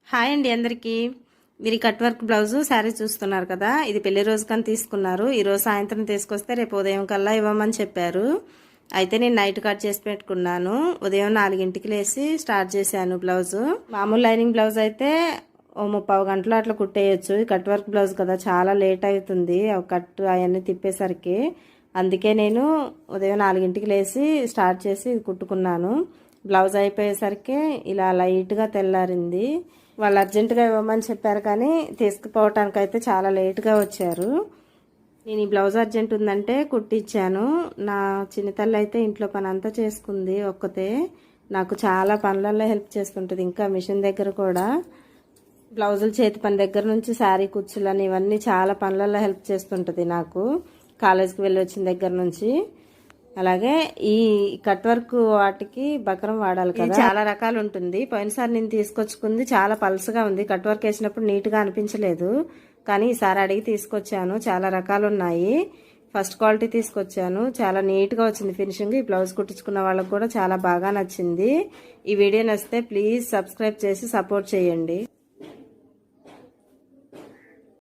Hi అండి అందరికీ. మీరు కట్ వర్క్ బ్లౌజు శారీ చూస్తున్నారు కదా, ఇది పెళ్లి రోజు కానీ తీసుకున్నారు. ఈరోజు సాయంత్రం తీసుకొస్తే రేపు ఉదయం కల్లా ఇవ్వమని చెప్పారు. అయితే నేను నైట్ కట్ చేసి పెట్టుకున్నాను. ఉదయం 4ంటికి లేసి స్టార్ట్ చేశాను బ్లౌజు. మామూలు లైనింగ్ బ్లౌజ్ అయితే ఓ 30 గంటలు అట్లా కుట్టేయచ్చు. కట్ వర్క్ బ్లౌజ్ కదా, చాలా లేట్ అవుతుంది కట్ అవన్నీ తిప్పేసరికి. అందుకే నేను ఉదయం 4ంటికి లేసి స్టార్ట్ చేసి కుట్టుకున్నాను. బ్లౌజ్ అయిపోయేసరికి ఇలా లైట్గా తెల్లారింది. వాళ్ళు అర్జెంటుగా ఇవ్వమని చెప్పారు కానీ తీసుకుపోవటానికి అయితే చాలా లేట్గా వచ్చారు. నేను ఈ బ్లౌజ్ అర్జెంట్ ఉందంటే కుట్టించాను. నా చిన్నతల్లి అయితే ఇంట్లో పని అంతా చేసుకుంది ఒక్కతే. నాకు చాలా పనులలో హెల్ప్ చేస్తుంటుంది. ఇంకా మిషన్ దగ్గర కూడా బ్లౌజులు చేతి పని దగ్గర నుంచి శారీ కుచ్చులని ఇవన్నీ చాలా పనులలో హెల్ప్ చేస్తుంటుంది నాకు, కాలేజీకి వెళ్ళి వచ్చిన దగ్గర నుంచి. అలాగే ఈ కట్ వర్క్ వాటికి బకరం వాడాలి కదా, చాలా రకాలు ఉంటుంది. పోయినసారి నేను తీసుకొచ్చుకుంది చాలా పల్సగా ఉంది. కట్ వర్క్ వేసినప్పుడు నీట్గా అనిపించలేదు, కానీ ఈసారి అడిగి తీసుకొచ్చాను. చాలా రకాలు ఉన్నాయి. ఫస్ట్ క్వాలిటీ తీసుకొచ్చాను. చాలా నీట్గా వచ్చింది ఫినిషింగ్. ఈ బ్లౌజ్ కుట్టించుకున్న వాళ్ళకు కూడా చాలా బాగా నచ్చింది. ఈ వీడియో నచ్చితే ప్లీజ్ సబ్స్క్రైబ్ చేసి సపోర్ట్ చేయండి.